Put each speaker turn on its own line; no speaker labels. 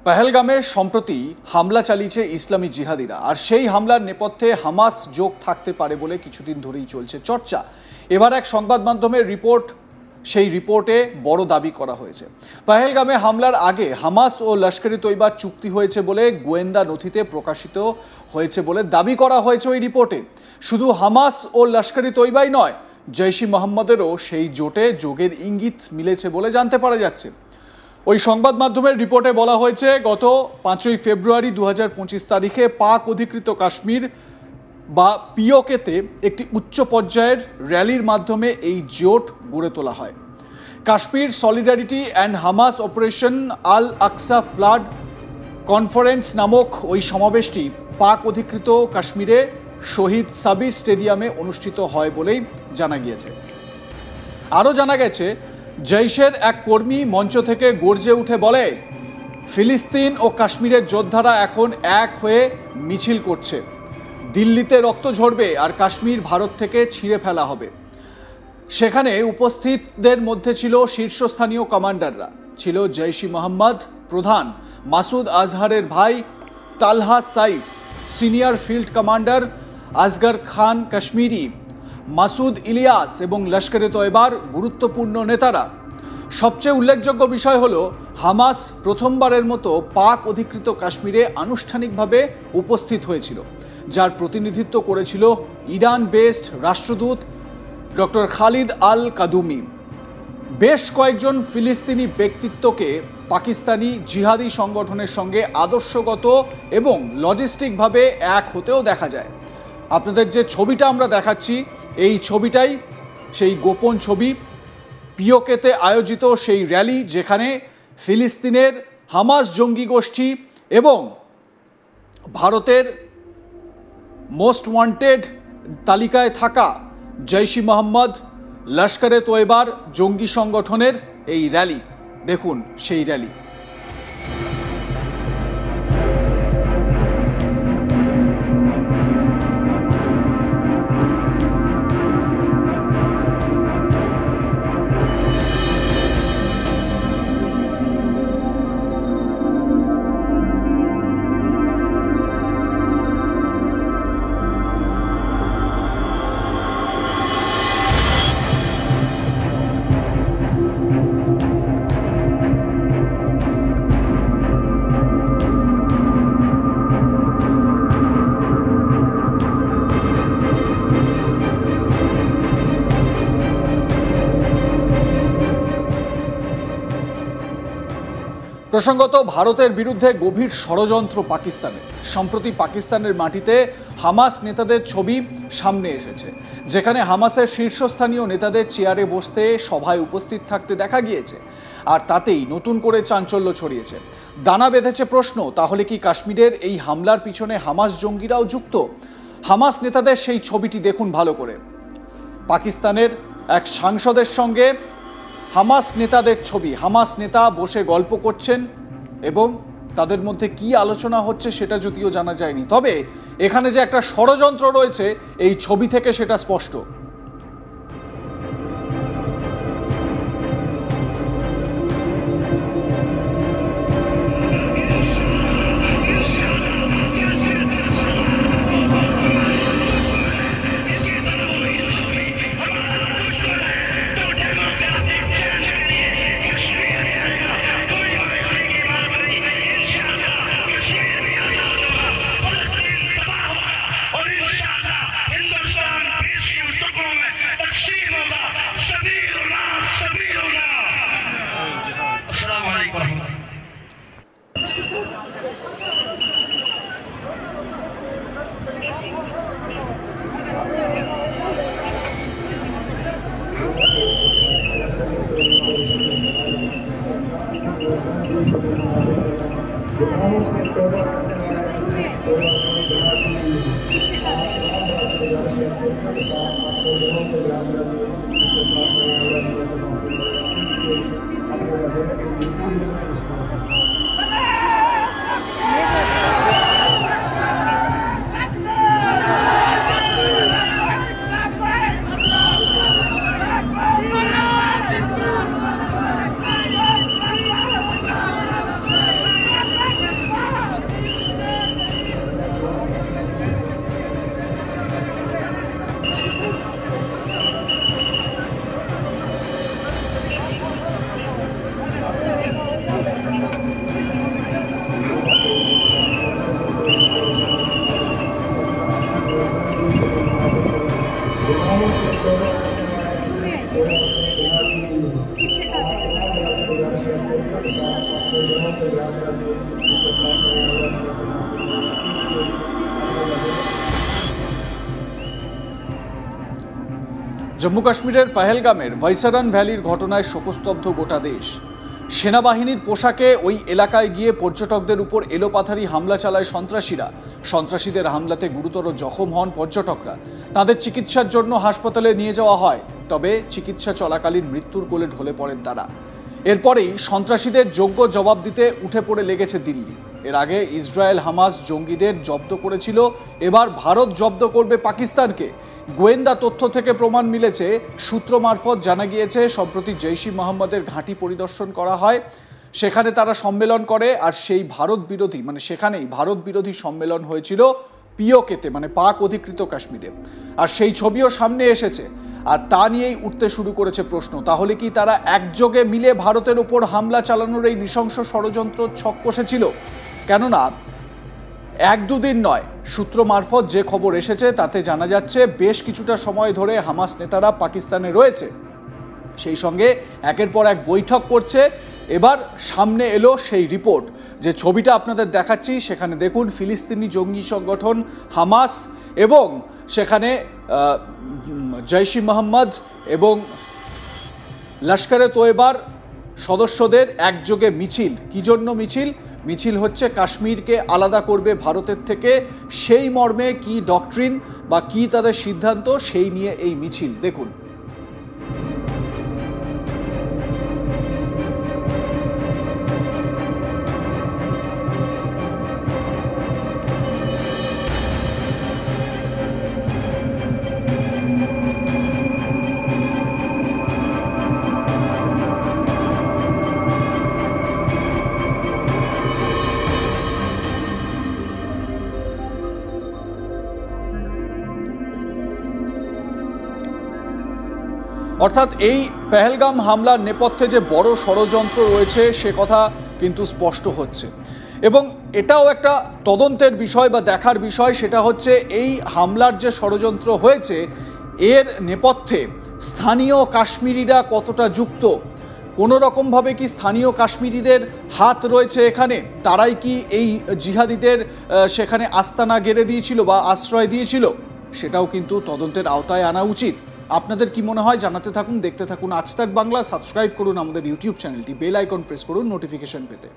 पहलगामे सम्प्रति हामला चालिয়েছে ইসলামী জিহাদিরা আর সেই হামলার নেপথ্যে হামাস যোগ থাকতে পারে বলে কিছুদিন ধরেই চলছে চর্চা। এবার এক সংবাদ মাধ্যমের রিপোর্ট, সেই রিপোর্টে বড় দাবি করা হয়েছে পহলগামে হামলার আগে হামাস ও লস্করে তৈবা চুক্তি হয়েছে বলে গোয়েন্দা নথিতে প্রকাশিত হয়েছে বলে দাবি করা হয়েছে ওই রিপোর্টে। শুধু হামাস ও লস্করে তৈবাই নয়, জৈশ-ই মোহাম্মদেরও সেই জোটে যোগের ইঙ্গিত মিলেছে বলে জানতে পারা যাচ্ছে। ওই সংবাদ মাধ্যমের রিপোর্টে বলা হয়েছে গত 5ই ফেব্রুয়ারি 2025 তারিখে পাক অধিকৃত কাশ্মীর বা পিওকেতে একটি উচ্চ পর্যায়ের র্যালির মাধ্যমে এই জোট গড়ে তোলা হয়। Kashmir solidarity and Hamas operation Al Aqsa flood conference নামক ওই সমাবেশটি পাক অধিকৃত কাশ্মীরে শহীদ সাবির স্টেডিয়ামে অনুষ্ঠিত হয় বলেই জানা গিয়েছে। আরও জানা গেছে জৈশের এক কর্মী মঞ্চ থেকে গর্জে উঠে বলে, ফিলিস্তিন ও কাশ্মীরের যোদ্ধারা এখন এক হয়ে মিছিল করছে, দিল্লিতে রক্ত ঝরবে আর কাশ্মীর ভারত থেকে ছিঁড়ে ফেলা হবে। সেখানে উপস্থিতদের মধ্যে ছিল শীর্ষস্থানীয় কমান্ডাররা, ছিল জৈশ-ই মোহাম্মদ প্রধান মাসুদ আজহারের ভাই Talha Saif, senior field commander Asghar Khan Kashmiri, Masood Ilyas এবং লস্করে তয়বার গুরুত্বপূর্ণ নেতারা। সবচেয়ে উল্লেখযোগ্য বিষয় হলো হামাস প্রথমবারের মতো পাক অধিকৃত কাশ্মীরে আনুষ্ঠানিকভাবে উপস্থিত হয়েছিল, যার প্রতিনিধিত্ব করেছিল ইরান বেসড রাষ্ট্রদূত ডক্টর খালিদ আল কাদুমি। বেশ কয়েকজন ফিলিস্তিনি ব্যক্তিত্বকে পাকিস্তানি জিহাদি সংগঠনের সঙ্গে আদর্শগত এবং লজিস্টিকভাবে এক হতেও দেখা যায়। আপনাদের যে ছবিটা আমরা দেখাচ্ছি, এই ছবিটাই সেই গোপন ছবি পিওকেতে আয়োজিত সেই র্যালি, যেখানে ফিলিস্তিনের হামাস জঙ্গি গোষ্ঠী এবং ভারতের মোস্ট ওয়ান্টেড তালিকায় থাকা জৈশ-ই মোহাম্মদ, লস্করে তয়বার জঙ্গি সংগঠনের এই র্যালি। দেখুন সেই র্যালি। প্রসঙ্গত, ভারতের বিরুদ্ধে গভীর ষড়যন্ত্র পাকিস্তানের। সম্প্রতি পাকিস্তানের মাটিতে হামাস নেতাদের ছবি সামনে এসেছে, যেখানে হামাসের শীর্ষস্থানীয় নেতাদের চেয়ারে বসতে সভায় উপস্থিত থাকতে দেখা গিয়েছে। আর তাতেই নতুন করে চাঞ্চল্য ছড়িয়েছে। দানা বেঁধেছে প্রশ্ন, তাহলে কি কাশ্মীরের এই হামলার পিছনে হামাস জঙ্গিরাও যুক্ত? হামাস নেতাদের সেই ছবিটি দেখুন ভালো করে। পাকিস্তানের এক সাংসদের সঙ্গে হামাস নেতাদের ছবি, হামাস নেতা বসে গল্প করছেন এবং তাদের মধ্যে কি আলোচনা হচ্ছে সেটা যদিও জানা যায়নি, তবে এখানে যে একটা ষড়যন্ত্র রয়েছে এই ছবি থেকে সেটা স্পষ্ট। জম্মু কাশ্মীরের পহেলগামের ভাইসারান ভ্যালির ঘটনায় শোকস্তব্ধ গোটা দেশ। সেনাবাহিনীর পোশাকে ওই এলাকায় গিয়ে পর্যটকদের উপর এলোপাথারি হামলা চালায় সন্ত্রাসীরা। সন্ত্রাসীদের হামলাতে গুরুতর জখম হন পর্যটকরা। তাদের চিকিৎসার জন্য হাসপাতালে নিয়ে যাওয়া হয়, তবে চিকিৎসা চলাকালীন মৃত্যুর কোলে ঢলে পড়েন তারা। এরপরেই সন্ত্রাসীদের যোগ্য জবাব দিতে উঠে পড়ে লেগেছে দিল্লি। এর আগে ইসরায়েল হামাস জঙ্গিদের জব্দ করেছিল, এবার ভারত জব্দ করবে পাকিস্তানকে। গোয়েন্দা তথ্য থেকে প্রমাণ মিলেছে, সূত্র মারফত জানা গিয়েছে সম্প্রতি জৈশ-ই মোহাম্মদের ঘাঁটি পরিদর্শন করা হয়, সেখানে তারা সম্মেলন করে। আর সেই ভারত বিরোধী সেখানেই ভারত বিরোধী সম্মেলন হয়েছিল পিওকেতে, পাক অধিকৃত কাশ্মীরে। আর সেই ছবিও সামনে এসেছে, আর তা নিয়েই উঠতে শুরু করেছে প্রশ্ন, তাহলে কি তারা একযোগে মিলে ভারতের ওপর হামলা চালানোর এই নৃশংস ষড়যন্ত্র ছক কষেছিল? কেননা এক দুদিন নয়, সূত্র মারফত যে খবর এসেছে তাতে জানা যাচ্ছে বেশ কিছুটা সময় ধরে হামাস নেতারা পাকিস্তানে রয়েছে, সেই সঙ্গে একের পর এক বৈঠক করছে। এবার সামনে এলো সেই রিপোর্ট, যে ছবিটা আপনাদের দেখাচ্ছি। সেখানে দেখুন ফিলিস্তিনি জঙ্গি সংগঠন হামাস এবং সেখানে জৈশ-ই মোহাম্মদ এবং লস্করে তৈবার সদস্যদের একযোগে মিছিল। কি জন্য মিছিল? মিছিল হচ্ছে কাশ্মীরকে আলাদা করবে ভারতের থেকে, সেই মর্মে কি ডক্ট্রিন বা কি তাদের সিদ্ধান্ত, সেই নিয়ে এই মিছিল। দেখুন। অর্থাৎ এই পেহেলগাম হামলার নেপথ্যে যে বড় ষড়যন্ত্র রয়েছে সে কথা কিন্তু স্পষ্ট হচ্ছে, এবং এটাও একটা তদন্তের বিষয় বা দেখার বিষয়। সেটা হচ্ছে এই হামলার যে ষড়যন্ত্র হয়েছে এর নেপথ্যে স্থানীয় কাশ্মীরিরা কতটা যুক্ত, কোনো রকমভাবে কি স্থানীয় কাশ্মীরিদের হাত রয়েছে এখানে? তারাই কি এই জিহাদিদের সেখানে আস্তানা গেড়ে দিয়েছিল বা আশ্রয় দিয়েছিল? সেটাও কিন্তু তদন্তের আওতায় আনা উচিত। আপনাদের কি মনে হয় জানাতে থাকুন, দেখতে থাকুন আজ তাক বাংলা। সাবস্ক্রাইব করুন আমাদের ইউটিউব চ্যানেলটি, বেল আইকন প্রেস করুন নোটিফিকেশন পেতে।